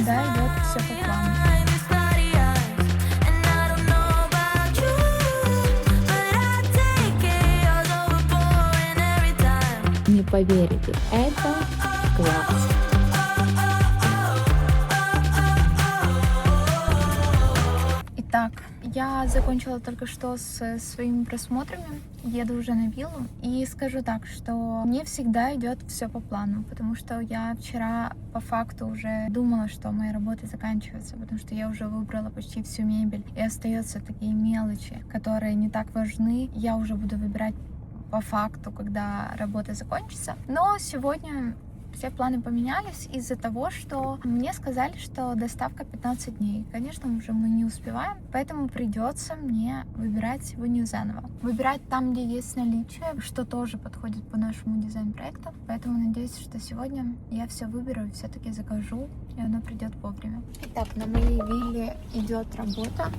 всегда идет все по плану. Не поверите, это класс. Итак, я закончила только что с своими просмотрами, еду уже на виллу, и скажу так, что мне всегда идет все по плану, потому что я вчера по факту уже думала, что мои работы заканчиваются, потому что я уже выбрала почти всю мебель, и остаются такие мелочи, которые не так важны, я уже буду выбирать по факту, когда работа закончится. Но сегодня все планы поменялись из-за того, что мне сказали, что доставка 15 дней. Конечно, уже мы не успеваем, поэтому придется мне выбирать сегодня заново. Выбирать там, где есть наличие, что тоже подходит по нашему дизайн-проекту. Поэтому надеюсь, что сегодня я все выберу и все-таки закажу, и оно придет вовремя. Итак, на моей вилле идет работа.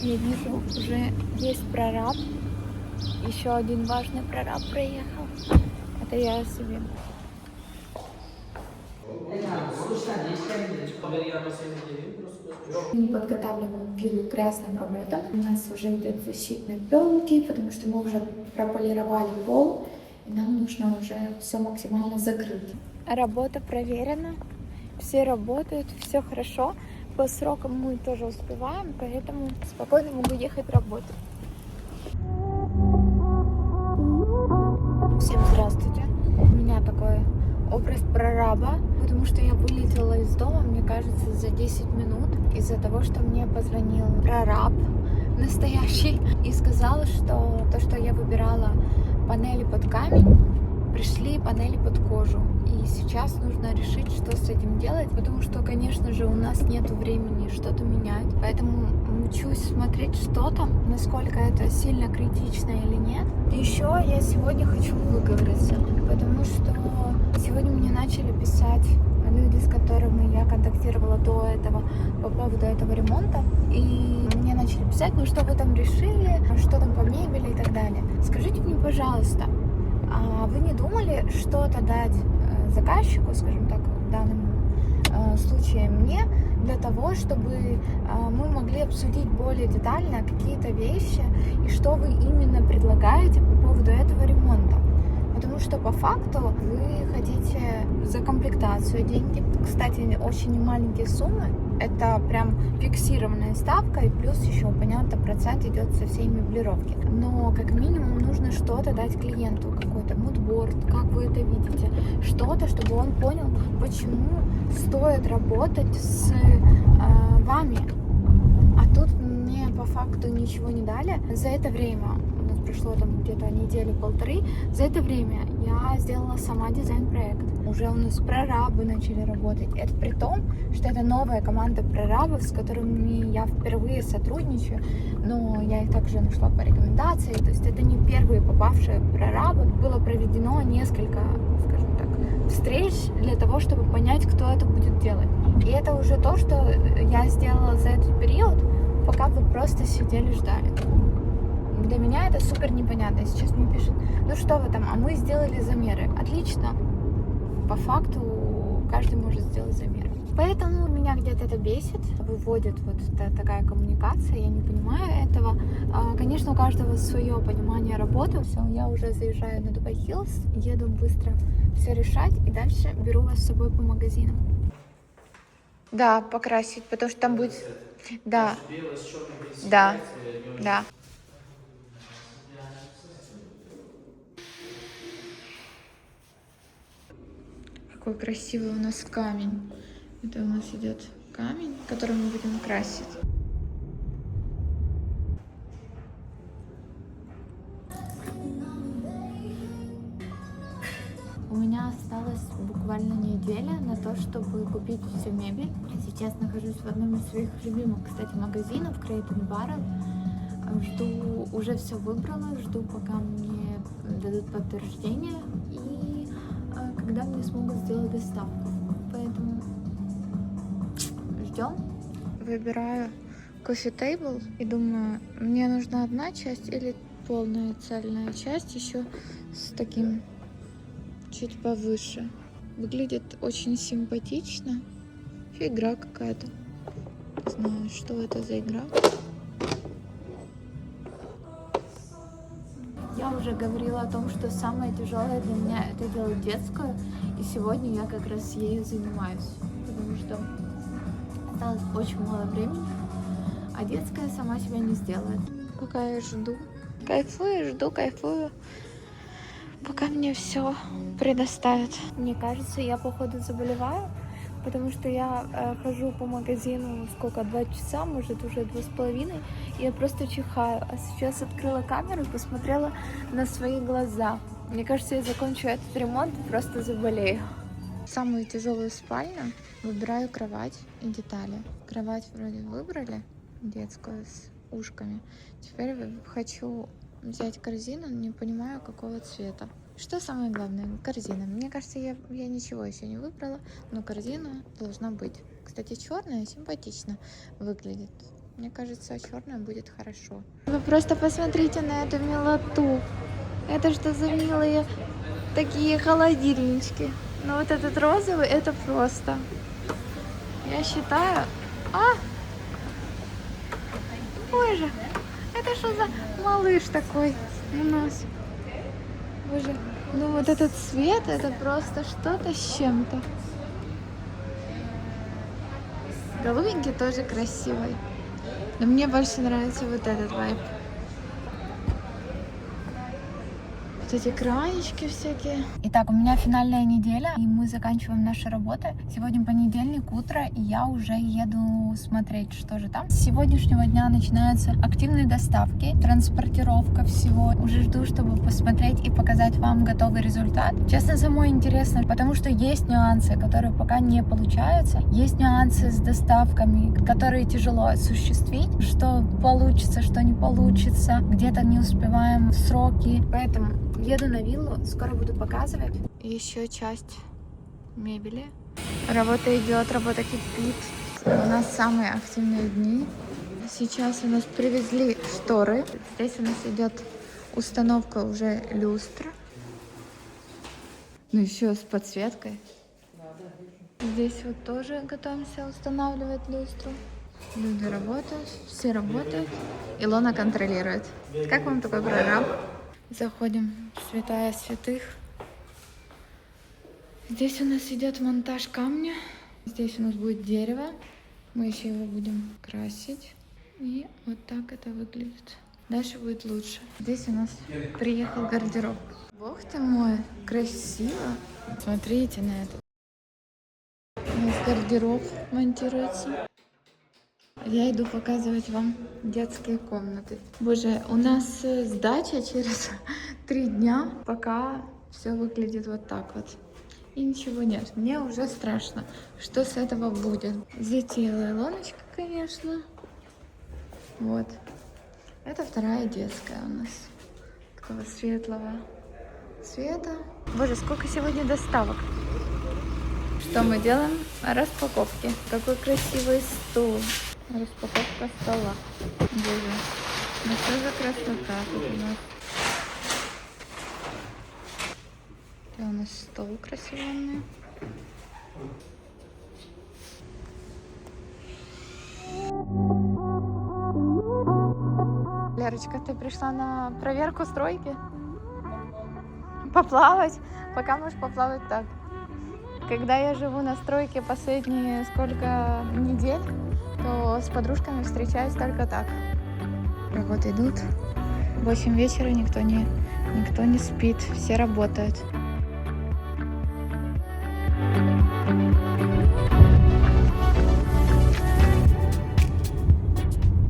Я вижу, уже есть прораб. Еще один важный прораб проехал. Это я себе. Мы подготавливаем виллу к разным работам. У нас уже идут защитные пленки, потому что мы уже прополировали пол, и нам нужно уже все максимально закрыть. Работа проверена, все работают, все хорошо. По срокам мы тоже успеваем, поэтому спокойно могу ехать работать. Всем здравствуйте. У меня такой образ прораба, потому что я вылетела из дома, мне кажется, за 10 минут из-за того, что мне позвонил прораб настоящий и сказал, что то, что я выбирала панели под камень, пришли панели под кожу. И сейчас нужно решить, что с этим делать, потому что, конечно же, у нас нет времени что-то менять. Поэтому учусь смотреть, что там, насколько это сильно критично или нет. Еще я сегодня хочу выговориться, потому что сегодня мне начали писать люди, с которыми я контактировала до этого по поводу этого ремонта. И мне начали писать, ну что вы там решили, что там по мебели и так далее. Скажите мне, пожалуйста, а вы не думали что-то дать заказчику, скажем так, в данном случае мне, для того, чтобы мы могли обсудить более детально какие-то вещи и что вы именно предлагаете по поводу этого ремонта? Потому что по факту вы хотите за комплектацию деньги. Кстати, очень немаленькие суммы. Это прям фиксированная ставка. И плюс еще, понятно, процент идет со всей меблировки. Но как минимум нужно что-то дать клиенту. Какой-то мудборд, как вы это видите. Что-то, чтобы он понял, почему стоит работать с вами. А тут мне по факту ничего не дали. За это время, прошло там где-то недели-полторы, за это время я сделала сама дизайн-проект. Уже у нас прорабы начали работать. Это при том, что это новая команда прорабов, с которыми я впервые сотрудничаю, но я их также нашла по рекомендации. То есть это не первые попавшие прорабы. Было проведено несколько, скажем так, встреч для того, чтобы понять, кто это будет делать. И это уже то, что я сделала за этот период, пока вы просто сидели, ждали. Для меня это супер непонятно. Сейчас мне пишут, ну что вы там, а мы сделали замеры. Отлично. По факту каждый может сделать замеры. Поэтому меня где-то это бесит. Выводит вот такая коммуникация. Я не понимаю этого. Конечно, у каждого свое понимание работы. Все, я уже заезжаю на Дубай Хиллз. Еду быстро все решать. И дальше беру вас с собой по магазинам. Да, покрасить, потому что там будет... Да. Да. Да. Какой красивый у нас камень. Это у нас идет камень, который мы будем красить. У меня осталась буквально неделя на то, чтобы купить всю мебель. Я сейчас нахожусь в одном из своих любимых, кстати, магазинов, Crate & Barrel. Жду, уже все выбрала, жду, пока мне дадут подтверждение и когда мне смогут сделать доставку. Поэтому ждем. Выбираю Coffee Table и думаю, мне нужна одна часть или полная цельная часть еще с таким чуть повыше. Выглядит очень симпатично. Вообще игра какая-то. Не знаю, что это за игра. Я уже говорила о том, что самое тяжелое для меня это делать детскую. И сегодня я как раз ею занимаюсь. Потому что осталось очень мало времени. А детская сама себя не сделает. Пока я жду. Кайфую, жду, кайфую. Пока мне все предоставят. Мне кажется, я походу заболеваю. Потому что я хожу по магазину, сколько, 2 часа, может уже 2,5, и я просто чихаю. А сейчас открыла камеру и посмотрела на свои глаза. Мне кажется, я закончу этот ремонт и просто заболею. Самую тяжелую спальню выбираю кровать и детали. Кровать вроде выбрали, детскую с ушками. Теперь хочу взять корзину, не понимаю, какого цвета. Что самое главное? Корзина. Мне кажется, я ничего еще не выбрала, но корзина должна быть. Кстати, черная симпатично выглядит. Мне кажется, черная будет хорошо. Вы просто посмотрите на эту милоту. Это что за милые такие холодильнички? Ну вот этот розовый, это просто. Я считаю... Боже, это что за малыш такой у нас? Боже, ну вот этот цвет, это просто что-то с чем-то. Голубенький тоже красивый. Но мне больше нравится вот этот вайб. Вот эти кранички всякие. Итак, у меня финальная неделя, и мы заканчиваем наши работы. Сегодня понедельник, утро, и я уже еду смотреть, что же там. С сегодняшнего дня начинаются активные доставки, транспортировка всего. Уже жду, чтобы посмотреть и показать вам готовый результат. Честно, самой интересно, потому что есть нюансы, которые пока не получаются. Есть нюансы с доставками, которые тяжело осуществить. Что получится, что не получится. Где-то не успеваем в сроки. Поэтому еду на виллу, скоро буду показывать. Еще часть мебели. Работа идет, работа кипит. У нас самые активные дни. Сейчас у нас привезли шторы. Здесь у нас идет установка уже люстр. Ну еще с подсветкой. Здесь вот тоже готовимся устанавливать люстру. Люди работают, все работают. Илона контролирует. Как вам такой прораб? Заходим в святая святых. Здесь у нас идет монтаж камня. Здесь у нас будет дерево. Мы еще его будем красить. И вот так это выглядит. Дальше будет лучше. Здесь у нас приехал гардероб. Бог ты мой, красиво. Смотрите на это. У нас гардероб монтируется. Я иду показывать вам детские комнаты. Боже, у нас сдача через 3 дня, пока все выглядит вот так вот. И ничего нет. Мне уже страшно, что с этого будет. Затеяла Илоночка, конечно. Вот. Это вторая детская у нас. Такого светлого цвета. Боже, сколько сегодня доставок. Что мы делаем? Распаковки. Какой красивый стул. Распаковка стола. Боже, ну что за красота тут у нас? Это у нас стол красивый. Лерочка, ты пришла на проверку стройки? Поплавать? Пока можешь поплавать так. Когда я живу на стройке последние сколько недель, то с подружками встречаюсь только так. Работы идут. В 8 вечера никто не спит, все работают.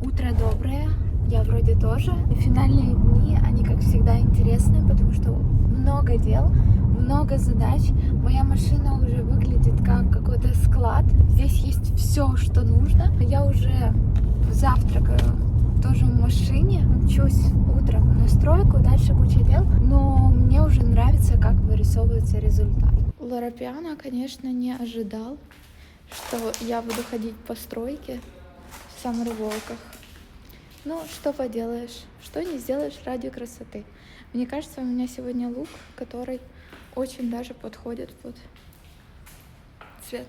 Утро доброе, я вроде тоже. И финальные дни, они как всегда интересные, потому что много дел, много задач. Моя машина уже выглядит как какой-то склад. Здесь есть все, что нужно. Я уже завтракаю тоже в машине. Мчусь утром на стройку, дальше куча дел. Но мне уже нравится, как вырисовывается результат. Лора Пиано, конечно, не ожидал, что я буду ходить по стройке в саморволках. Ну, что поделаешь, что не сделаешь ради красоты. Мне кажется, у меня сегодня лук, который очень даже подходит под цвет.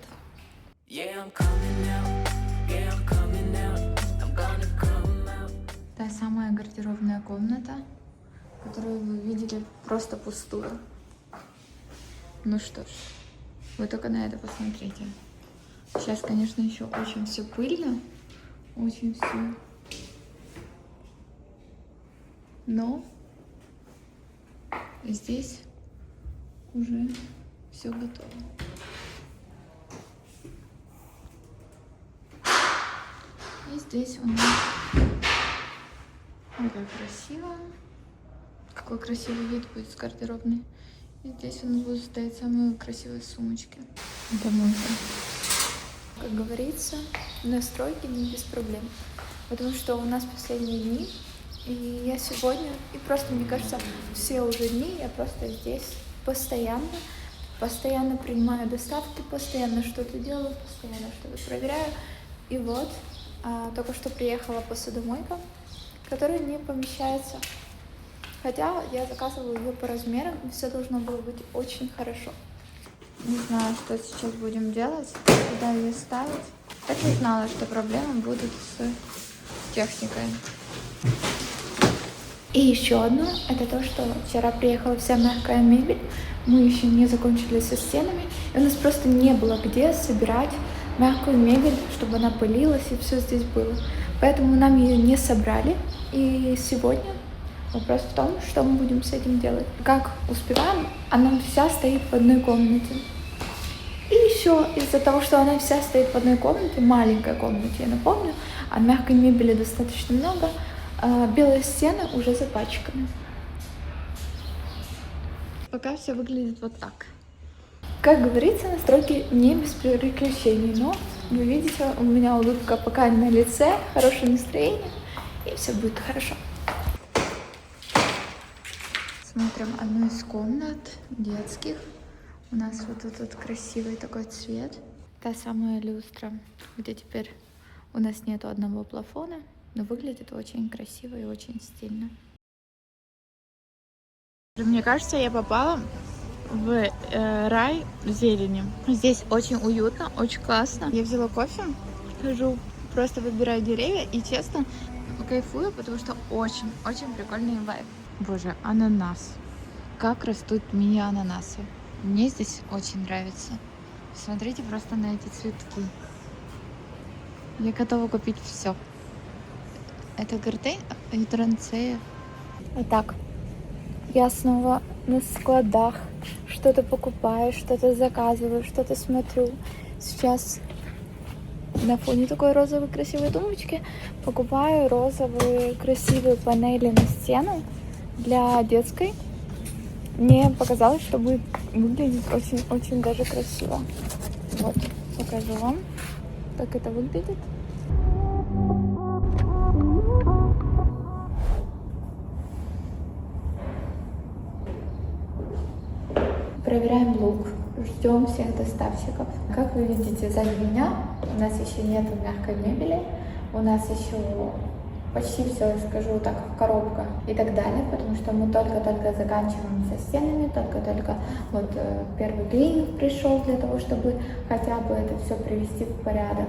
Yeah, I'm coming out. Yeah, I'm coming out. I'm gonna come out. Та самая гардеробная комната, которую вы видели просто пустую. Ну что ж, вы только на это посмотрите. Сейчас, конечно, еще очень все пыльно, очень все. Но здесь уже все готово. И здесь у нас такая красиво. Какой красивый вид будет с гардеробной. И здесь у нас будут стоять самые красивые сумочки. Это мой. Как говорится, настройки не без проблем. Потому что у нас последние дни. И я сегодня, и просто, мне кажется, все уже дни я просто здесь постоянно принимаю доставки, постоянно что-то делаю, постоянно что-то проверяю. И вот, только что приехала посудомойка, которая не помещается. Хотя я заказывала ее по размерам, и все должно было быть очень хорошо. Не знаю, что сейчас будем делать, куда ее ставить. Так и знала, что проблемы будут с техникой. И еще одно, это то, что вчера приехала вся мягкая мебель, мы еще не закончили со стенами, и у нас просто не было где собирать мягкую мебель, чтобы она пылилась и все здесь было. Поэтому нам ее не собрали, и сегодня вопрос в том, что мы будем с этим делать. Как успеваем, она вся стоит в одной комнате. И еще из-за того, что она вся стоит в одной комнате, маленькой комнате, я напомню, а мягкой мебели достаточно много, белые стены уже запачканы. Пока все выглядит вот так. Как говорится, настройки не без приключений, но вы видите, у меня улыбка пока на лице, хорошее настроение, и все будет хорошо. Смотрим одну из комнат детских. У нас вот этот красивый такой цвет. Та самая люстра, где теперь у нас нету одного плафона, но выглядит очень красиво и очень стильно. Мне кажется, я попала в рай зелени. Здесь очень уютно, очень классно. Я взяла кофе, хожу, просто выбираю деревья и, честно, кайфую, потому что очень прикольный вайб. Боже, ананас. Как растут мини-ананасы. Мне здесь очень нравится. Смотрите просто на эти цветки. Я готова купить все. Это гортень и транцея. Итак, я снова на складах. Что-то покупаю, что-то заказываю, что-то смотрю. Сейчас на фоне такой розовой красивой тумбочки покупаю розовые красивые панели на стену для детской. Мне показалось, что будет выглядеть очень даже красиво. Вот, покажу вам, как это выглядит. Проверяем лук, ждем всех доставщиков. Как вы видите, сзади меня у нас еще нет мягкой мебели, у нас еще почти все, скажу так, в коробках и так далее, потому что мы только-только заканчиваем со стенами, только-только вот первый клиник пришел для того, чтобы хотя бы это все привести в порядок.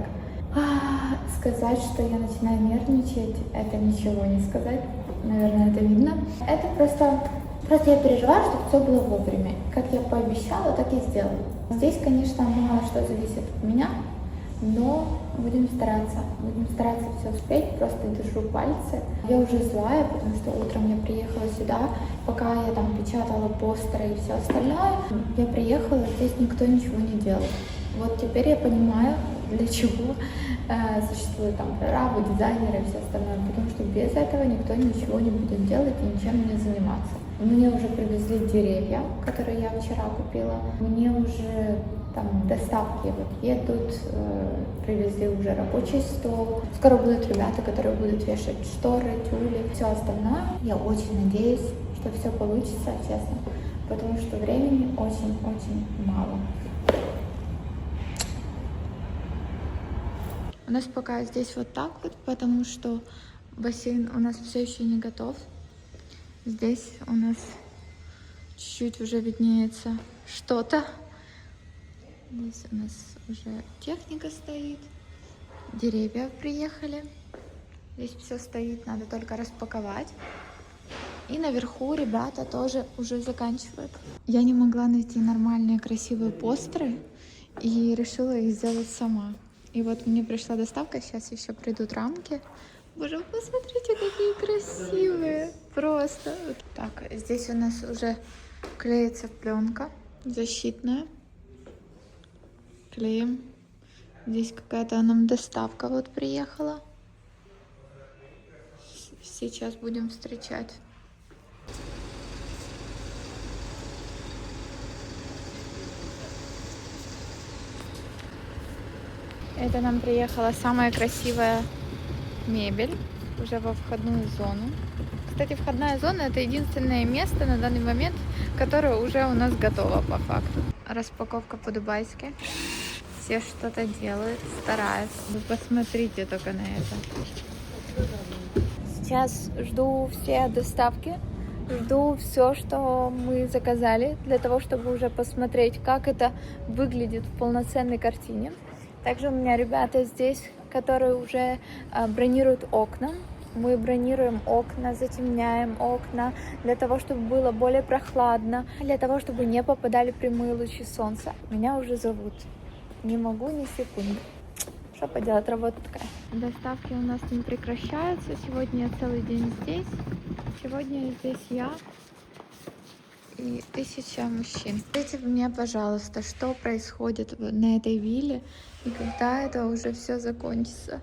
Сказать, что я начинаю нервничать, это ничего не сказать, наверное, это видно. Это просто я переживаю, чтобы все было вовремя. Как я пообещала, так и сделала. Здесь, конечно, мало что зависит от меня, но будем стараться все успеть, просто держу пальцы. Я уже злая, потому что утром я приехала сюда, пока я там печатала постеры и все остальное, я приехала, здесь никто ничего не делал. Вот теперь я понимаю, для чего существуют там прорабы, дизайнеры и все остальное, потому что без этого никто ничего не будет делать и ничем не заниматься. Мне уже привезли деревья, которые я вчера купила. Мне уже там доставки вот едут, привезли уже рабочий стол. Скоро будут ребята, которые будут вешать шторы, тюли, все остальное. Я очень надеюсь, что все получится, честно, потому что времени очень мало. У нас пока здесь вот так вот, потому что бассейн у нас все еще не готов. Здесь у нас чуть-чуть уже виднеется что-то. Здесь у нас уже техника стоит. Деревья приехали. Здесь все стоит, надо только распаковать. И наверху ребята тоже уже заканчивают. Я не могла найти нормальные красивые постеры и решила их сделать сама. И вот мне пришла доставка, сейчас еще придут рамки. Боже, посмотрите, какие красивые! Просто. Так, здесь у нас уже клеится пленка защитная. Клеим. Здесь какая-то нам доставка вот приехала. Сейчас будем встречать. Это нам приехала самая красивая мебель уже во входную зону. Кстати, входная зона — это единственное место на данный момент, которое уже у нас готово по факту. Распаковка по-дубайски. Все что-то делают, стараются. Вы посмотрите только на это. Сейчас жду все доставки, жду все, что мы заказали, для того, чтобы уже посмотреть, как это выглядит в полноценной картине. Также у меня ребята здесь, которые уже бронируют окна. Мы бронируем окна, затемняем окна, для того, чтобы было более прохладно, для того, чтобы не попадали прямые лучи солнца. Меня уже зовут. Не могу ни секунды. Что поделать, работа такая. Доставки у нас не прекращаются. Сегодня я целый день здесь. Сегодня здесь я и 1000 мужчин. Скажите мне, пожалуйста, что происходит на этой вилле и когда это уже все закончится.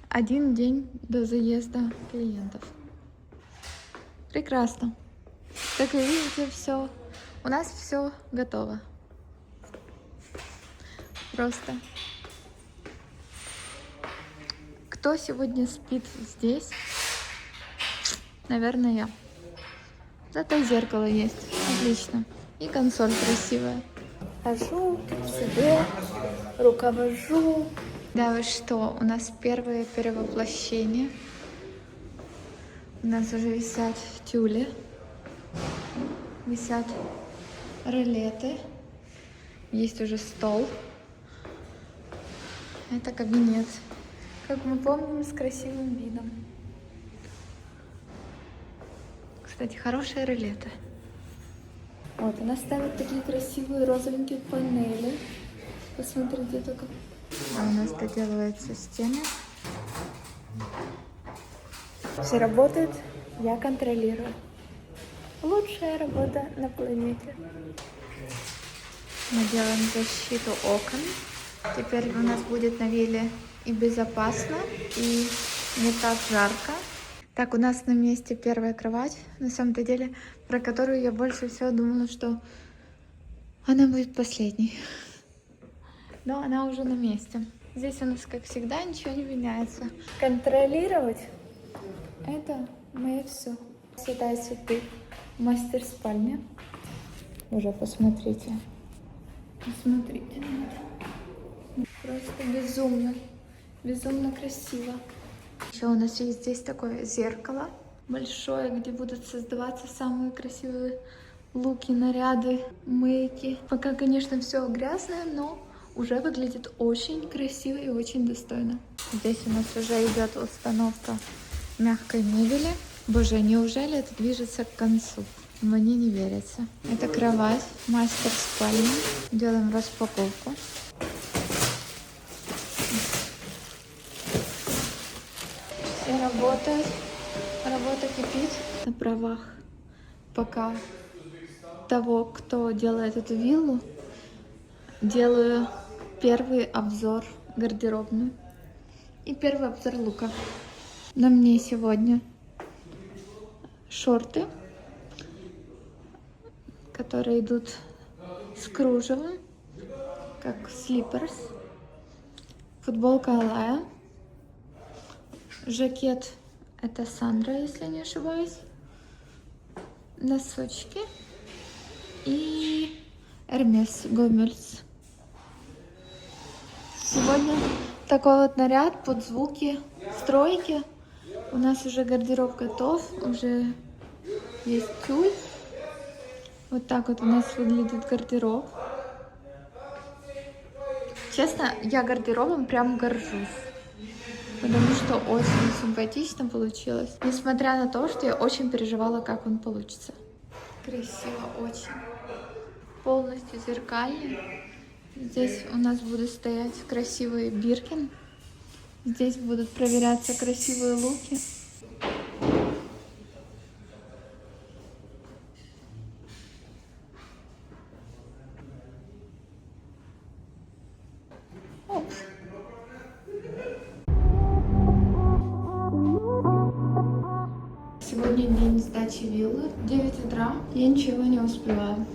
1 день до заезда клиентов. Прекрасно. Как вы видите, все. У нас все готово. Просто. Кто сегодня спит здесь? Наверное, я. Зато зеркало есть. Отлично. И консоль красивая. Хожу себе, руковожу. Да вы что, у нас первое перевоплощение. У нас уже висят тюли. Висят ролеты. Есть уже стол. Это кабинет, как мы помним, с красивым видом. Кстати, хорошие ролеты. Вот, у нас ставят такие красивые розовенькие панели. Посмотрите только. А у нас доделываются стены. Все работает, я контролирую. Лучшая работа на планете. Мы делаем защиту окон. Теперь у нас будет на вилле и безопасно, и не так жарко. Так, у нас на месте первая кровать, на самом-то деле, про которую я больше всего думала, что она будет последней. Но она уже на месте. Здесь у нас, как всегда, ничего не меняется. Контролировать — это мое все. Святая святых, мастер спальня. Уже посмотрите. Посмотрите на это. Просто безумно, безумно красиво. Еще у нас есть здесь такое зеркало большое, где будут создаваться самые красивые луки, наряды, мейки. Пока, конечно, все грязное, но уже выглядит очень красиво и очень достойно. Здесь у нас уже идет установка мягкой мебели. Боже, неужели это движется к концу? Мне не верится. Это кровать, мастер спальни. Делаем распаковку. Все работает. Работа кипит. На правах пока того, кто делает эту виллу, делаю первый обзор гардеробную и первый обзор лука. На мне сегодня шорты, которые идут с кружевом, как слиперс, футболка Алая, жакет это Сандра, если не ошибаюсь, носочки и Hermes Гомельс. Сегодня такой вот наряд под звуки стройки. У нас уже гардероб готов, уже есть тюль. Вот так вот у нас выглядит гардероб. Честно, я гардеробом прям горжусь. Потому что очень симпатично получилось. Несмотря на то, что я очень переживала, как он получится. Красиво очень. Полностью зеркальный. Здесь у нас будут стоять красивые биркин. Здесь будут проверяться красивые луки. Опс. Сегодня день сдачи виллы. 9 утра. Я ничего не успеваю.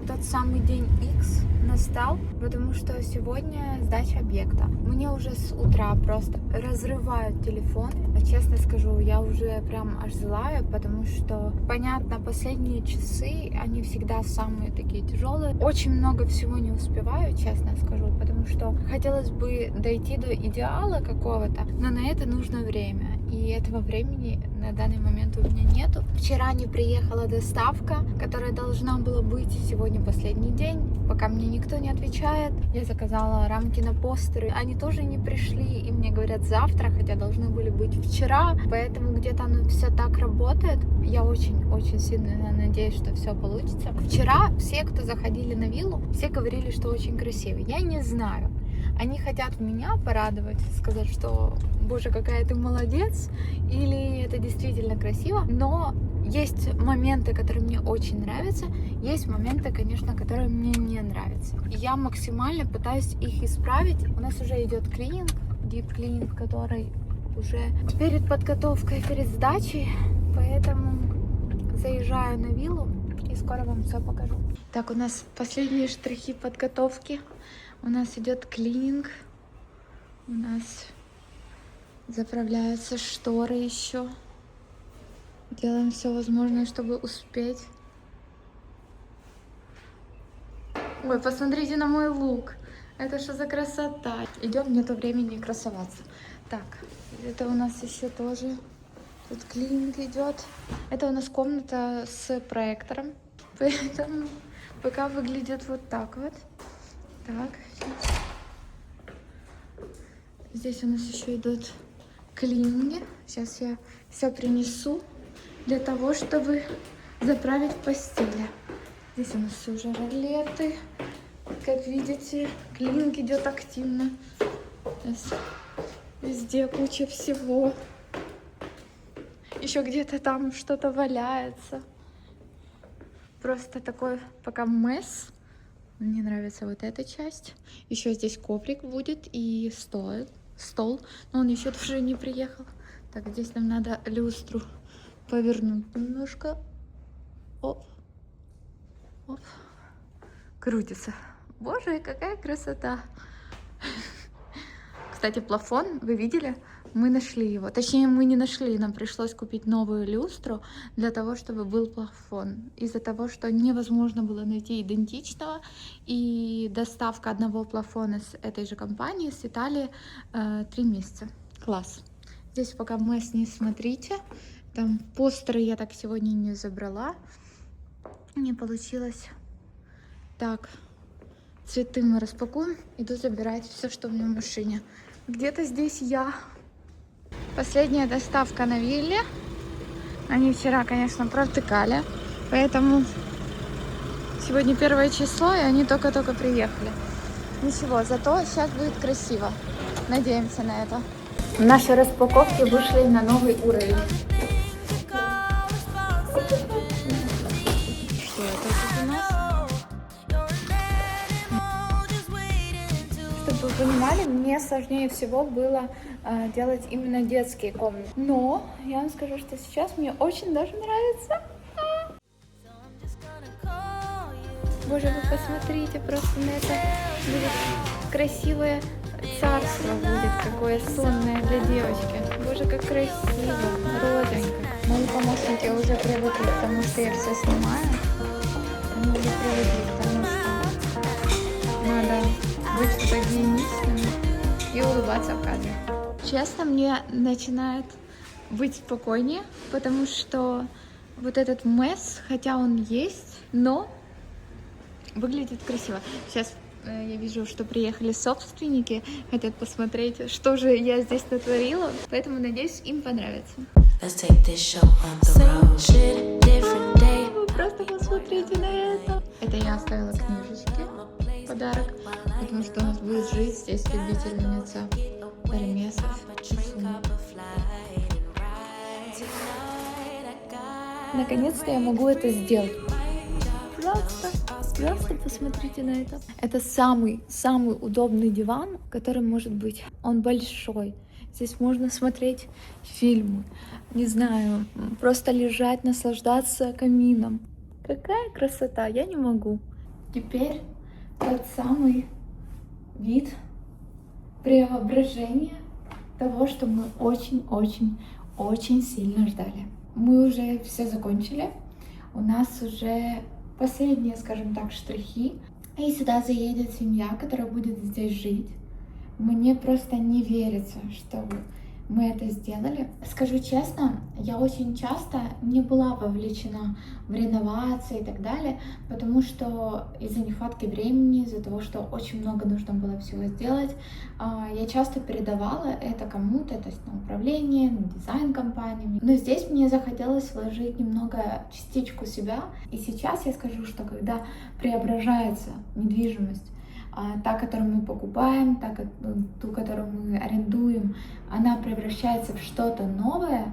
Тот самый день X настал, потому что сегодня сдача объекта. Мне уже с утра просто разрывают телефоны. Честно скажу, я уже прям аж злая, потому что, понятно, последние часы, они всегда самые такие тяжелые. Очень много всего не успеваю, честно скажу, потому что хотелось бы дойти до идеала какого-то, но на это нужно время. И этого времени на данный момент у меня нету. Вчера не приехала доставка, которая должна была быть. Сегодня последний день, пока мне никто не отвечает. Я заказала рамки на постеры, они тоже не пришли, и мне говорят завтра, хотя должны были быть вчера, поэтому где-то оно все так работает. Я очень сильно надеюсь, что все получится. Вчера все, кто заходили на виллу, все говорили, что очень красивый. Я не знаю. Они хотят меня порадовать, сказать, что, боже, какая ты молодец, или это действительно красиво. Но есть моменты, которые мне очень нравятся, есть моменты, конечно, которые мне не нравятся. Я максимально пытаюсь их исправить. У нас уже идет клининг, дип-клининг, который уже перед подготовкой, перед сдачей, поэтому заезжаю на виллу и скоро вам все покажу. Так, у нас последние штрихи подготовки. У нас идет клининг, у нас заправляются шторы еще. Делаем все возможное, чтобы успеть. Ой, посмотрите на мой лук. Это что за красота? Идем, нету времени красоваться. Так, это у нас еще тоже тут клининг идет. Это у нас комната с проектором, поэтому пока выглядит вот так вот. Так, сейчас. Здесь у нас еще идут клининги. Сейчас я все принесу для того, чтобы заправить в постели. Здесь у нас все уже ролеты. Как видите, клининг идет активно. Сейчас везде куча всего. Еще где-то там что-то валяется. Просто такой пока месс. Мне нравится вот эта часть. Еще здесь коврик будет и стол. Но он еще тоже не приехал. Так, здесь нам надо люстру повернуть немножко. Оп. Оп. Крутится. Боже, какая красота. Кстати, плафон, вы видели? Мы нашли его. Точнее, мы не нашли. Нам пришлось купить новую люстру для того, чтобы был плафон. Из-за того, что невозможно было найти идентичного. И доставка одного плафона с этой же компании, с Италии, 3 месяца. Класс. Здесь пока месс не смотрите. Там постеры я так сегодня не забрала. Не получилось. Так, цветы мы распакуем. Иду забирать все, что у меня в машине. Где-то здесь я. Последняя доставка на вилле. Они вчера, конечно, провтыкали. Поэтому сегодня 1 число, и они только-только приехали. Ничего, зато сейчас будет красиво. Надеемся на это. Наши распаковки вышли на новый уровень. Что это тут у нас? Чтобы вы понимали, мне сложнее всего было делать именно детские комнаты. Но я вам скажу, что сейчас мне очень даже нравится. Боже, вы посмотрите просто на это. Будет красивое царство, будет какое сонное для девочки. Боже, как красиво, розовенько. Мои помощники уже привыкли к тому, что я все снимаю. Они уже привыкли к тому, что надо быть фотогеничными и улыбаться в кадре. Честно, мне начинает быть спокойнее, потому что вот этот месс, хотя он есть, но выглядит красиво. Сейчас Я вижу, что приехали собственники, хотят посмотреть, что же я здесь натворила, поэтому надеюсь, им понравится. Let's take this show on the road. Shit, different day. Вы просто посмотрите на это. Это я оставила книжечки, подарок, потому что у нас будет жить здесь любительница ремесов и сумок. Наконец-то я могу это сделать. Просто посмотрите на это. Это самый удобный диван, который может быть. Он большой. Здесь можно смотреть фильмы, не знаю, просто лежать, наслаждаться камином. Какая красота, я не могу. Теперь тот самый вид преображения того, что мы очень сильно ждали. Мы уже все закончили. У нас уже последние, скажем так, штрихи. И сюда заедет семья, которая будет здесь жить. Мне просто не верится, что мы это сделали. Скажу честно, я очень часто не была вовлечена в реновации и так далее, потому что из-за нехватки времени, из-за того, что очень много нужно было всего сделать, я часто передавала это кому-то, то есть на управление, на дизайн компаниями. Но здесь мне захотелось вложить немного частичку себя. И сейчас я скажу, что когда преображается недвижимость, та, которую мы покупаем, ту, которую мы арендуем, она превращается в что-то новое,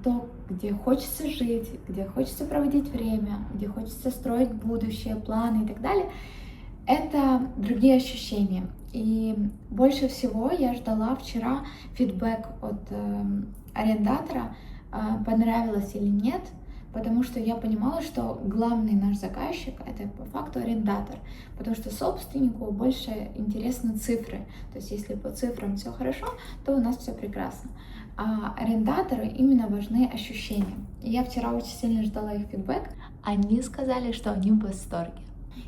то, где хочется жить, где хочется проводить время, где хочется строить будущее, планы и так далее, это другие ощущения. И больше всего я ждала вчера фидбэк от арендатора, понравилось или нет, потому что я понимала, что главный наш заказчик — это по факту арендатор, потому что собственнику больше интересны цифры. То есть если по цифрам все хорошо, то у нас все прекрасно. А арендатору именно важны ощущения. И я вчера очень сильно ждала их фидбэк. Они сказали, что они в восторге.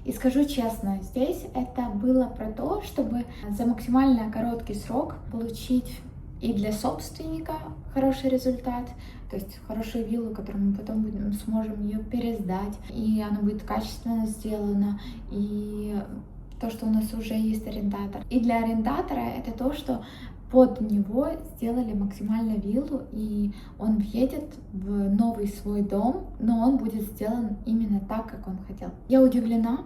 И скажу честно, здесь это было про то, чтобы за максимально короткий срок получить и для собственника хороший результат, то есть хорошую виллу, которую мы потом сможем ее пересдать, и она будет качественно сделана, и то, что у нас уже есть арендатор. И для арендатора это то, что под него сделали максимально виллу, и он въедет в новый свой дом, но он будет сделан именно так, как он хотел. Я удивлена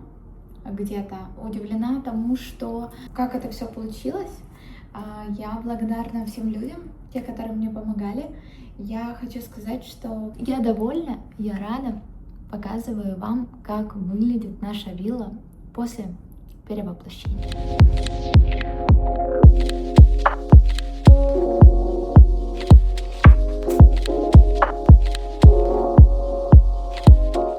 тому, что как это все получилось. Я благодарна всем людям, те, которые мне помогали. Я хочу сказать, что я довольна, я рада. Показываю вам, как выглядит наша вилла после перевоплощения.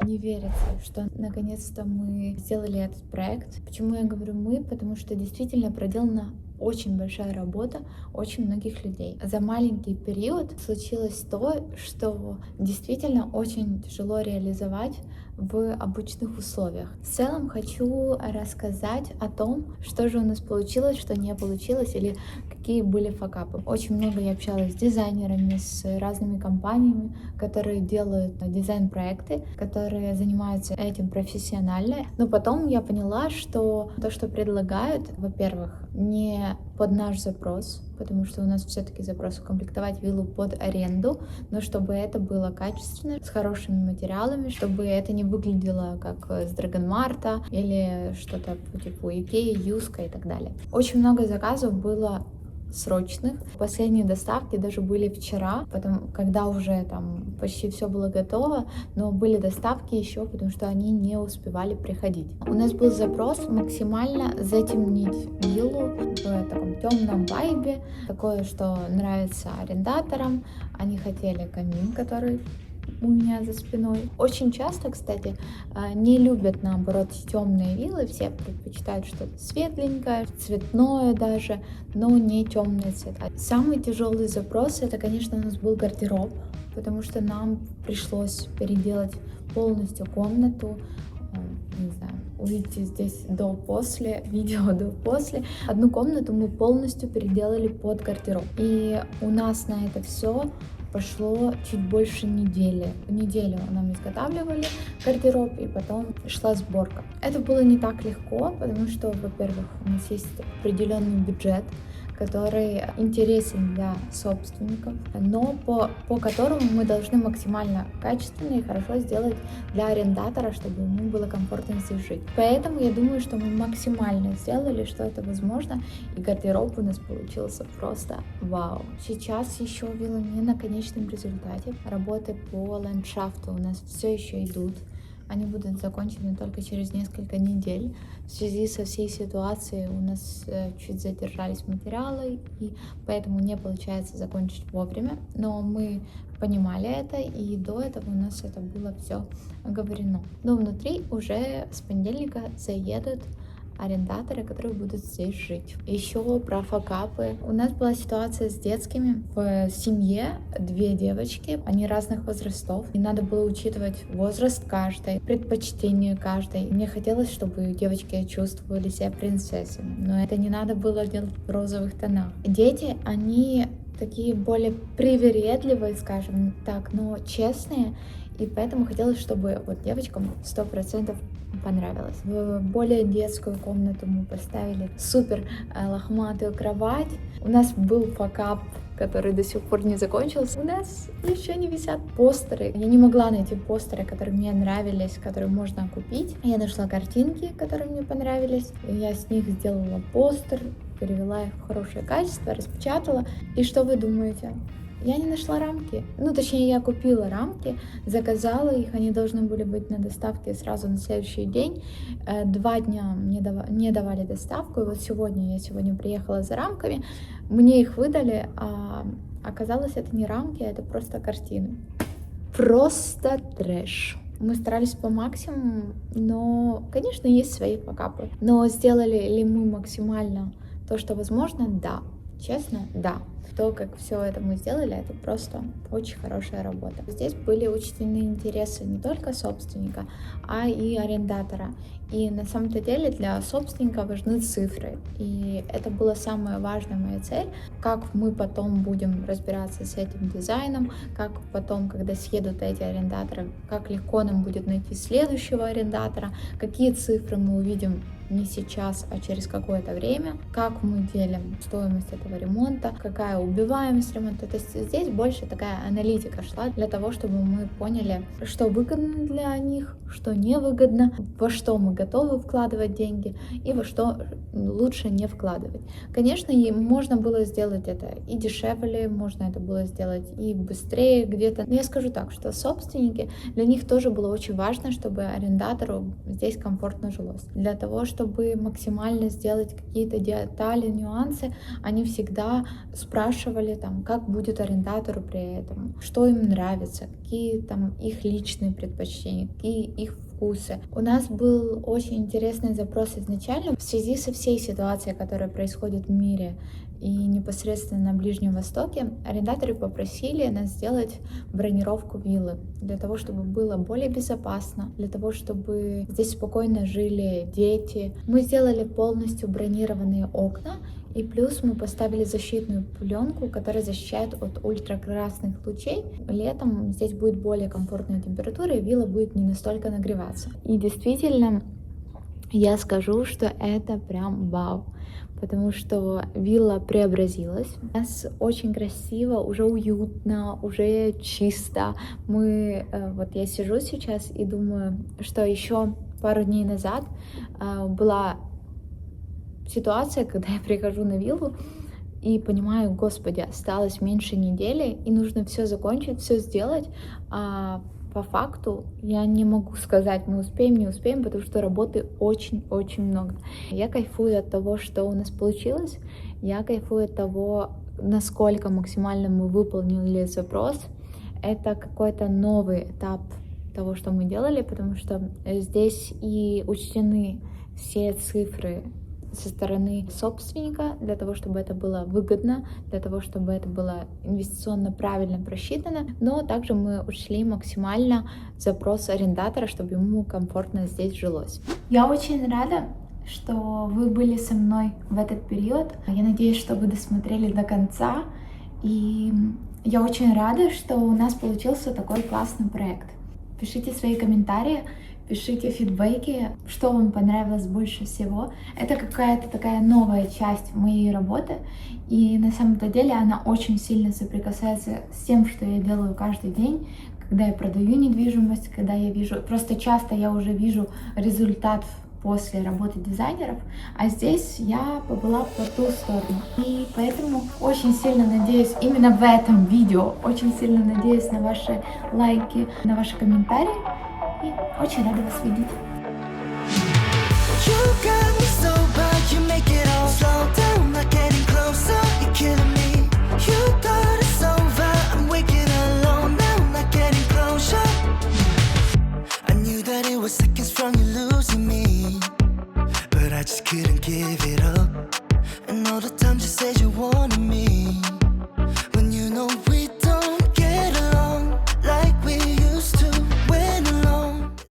Не верится, что наконец-то мы сделали этот проект. Почему я говорю мы? Потому что действительно проделана очень большая работа очень многих людей. За маленький период случилось то, что действительно очень тяжело реализовать в обычных условиях. В целом хочу рассказать о том, что же у нас получилось, что не получилось, или какие были факапы. Очень много я общалась с дизайнерами, с разными компаниями, которые делают дизайн-проекты, которые занимаются этим профессионально. Но потом я поняла, что то, что предлагают, во-первых, не под наш запрос, потому что у нас все-таки запрос укомплектовать виллу под аренду, но чтобы это было качественно, с хорошими материалами, чтобы это не выглядело как с Драгонмарта или что-то по типу Икеи, Юска и так далее. Очень много заказов было срочных. Последние доставки даже были вчера, потом, когда уже там почти все было готово, но были доставки еще, потому что они не успевали приходить. У нас был запрос максимально затемнить виллу в таком темном вайбе, такое, что нравится арендаторам. Они хотели камин, который у меня за спиной. Очень часто, кстати, не любят, наоборот, темные виллы. Все предпочитают что-то светленькое, цветное даже, но не темные цвета. Самый тяжелый запрос — это, конечно, у нас был гардероб, потому что нам пришлось переделать полностью комнату. Не знаю, увидите здесь до-после, видео до-после. Одну комнату мы полностью переделали под гардероб. И у нас на это все пошло чуть больше недели. Неделю нам изготавливали гардероб, и потом шла сборка. Это было не так легко, потому что, во-первых, у нас есть определенный бюджет, который интересен для собственников, но по которому мы должны максимально качественно и хорошо сделать для арендатора, чтобы ему было комфортно здесь жить. Поэтому я думаю, что мы максимально сделали, что это возможно, и гардероб у нас получился просто вау. Сейчас еще вилла не на конечном результате. Работы по ландшафту у нас все еще идут. Они будут закончены только через несколько недель. В связи со всей ситуацией у нас чуть задержались материалы, и поэтому не получается закончить вовремя. Но мы понимали это, и до этого у нас это было все оговорено. Но внутри уже с понедельника заедут арендаторы, которые будут здесь жить. Еще про факапы. У нас была ситуация с детскими. В семье 2 девочки, они разных возрастов. И надо было учитывать возраст каждой, предпочтение каждой. Мне хотелось, чтобы девочки чувствовали себя принцессами, но это не надо было делать в розовых тонах. Дети, они такие более привередливые, скажем так, но честные. И поэтому хотелось, чтобы вот девочкам 100% понравилось. В более детскую комнату мы поставили супер лохматую кровать. У нас был факап, который до сих пор не закончился. У нас еще не висят постеры. Я не могла найти постеры, которые мне нравились, которые можно купить. Я нашла картинки, которые мне понравились. Я с них сделала постер, перевела их в хорошее качество, распечатала. И что вы думаете? Я не нашла рамки. Ну, точнее, я купила рамки, заказала их, они должны были быть на доставке сразу на следующий день. 2 дня мне не давали доставку, и вот я приехала за рамками, мне их выдали, а оказалось, это не рамки, это просто картины. Просто трэш. Мы старались по максимуму, но, конечно, есть свои факапы. Но сделали ли мы максимально то, что возможно? Да. Честно, да. То, как все это мы сделали, это просто очень хорошая работа. Здесь были учтены интересы не только собственника, а и арендатора. И на самом-то деле для собственника важны цифры. И это была самая важная моя цель. Как мы потом будем разбираться с этим дизайном, как потом, когда съедут эти арендаторы, как легко нам будет найти следующего арендатора, какие цифры мы увидим не сейчас, а через какое-то время, как мы делим стоимость этого ремонта, какая убиваемость ремонта. То есть здесь больше такая аналитика шла для того, чтобы мы поняли, что выгодно для них, что невыгодно, во что мы готовы вкладывать деньги и во что лучше не вкладывать. Конечно, можно было сделать это и дешевле, можно это было сделать и быстрее где-то. Но я скажу так, что собственники, для них тоже было очень важно, чтобы арендатору здесь комфортно жилось. Для того, чтобы максимально сделать какие-то детали, нюансы, они всегда спрашивали, там, как будет арендатору при этом, что им нравится, какие там их личные предпочтения, какие их вкусы. У нас был очень интересный запрос изначально в связи со всей ситуацией, которая происходит в мире и непосредственно на Ближнем Востоке. Арендаторы попросили нас сделать бронировку виллы для того, чтобы было более безопасно, для того, чтобы здесь спокойно жили дети. Мы сделали полностью бронированные окна, и плюс мы поставили защитную пленку, которая защищает от ультракрасных лучей. Летом здесь будет более комфортная температура, и вилла будет не настолько нагреваться. И действительно, я скажу, что это прям вау, потому что вилла преобразилась. У нас очень красиво, уже уютно, уже чисто. Вот я сижу сейчас и думаю, что еще пару дней назад была ситуация, когда я прихожу на виллу и понимаю, господи, осталось меньше недели, и нужно все закончить, все сделать. А по факту я не могу сказать, мы успеем, не успеем, потому что работы очень-очень много. Я кайфую от того, что у нас получилось. Я кайфую от того, насколько максимально мы выполнили запрос. Это какой-то новый этап того, что мы делали, потому что здесь и учтены все цифры со стороны собственника, для того, чтобы это было выгодно, для того, чтобы это было инвестиционно правильно просчитано, но также мы учли максимально запрос арендатора, чтобы ему комфортно здесь жилось. Я очень рада, что вы были со мной в этот период. Я надеюсь, что вы досмотрели до конца, И я очень рада, что у нас получился такой классный проект. Пишите свои комментарии, пишите фидбэки, что вам понравилось больше всего. Это какая-то такая новая часть моей работы, и на самом-то деле она очень сильно соприкасается с тем, что я делаю каждый день, когда я продаю недвижимость, когда я вижу... Просто часто я уже вижу результат после работы дизайнеров, а здесь я побыла по ту сторону. И поэтому очень сильно надеюсь именно в этом видео, очень сильно надеюсь на ваши лайки, на ваши комментарии. И очень рада вас видеть. You got me so bad, you make it all slow down, not getting closer, you're killing me. You thought it's over, I'm waking alone now, not getting closure. I knew that it was seconds from you losing me, but I just couldn't give it up. And all the time you said you wanted me.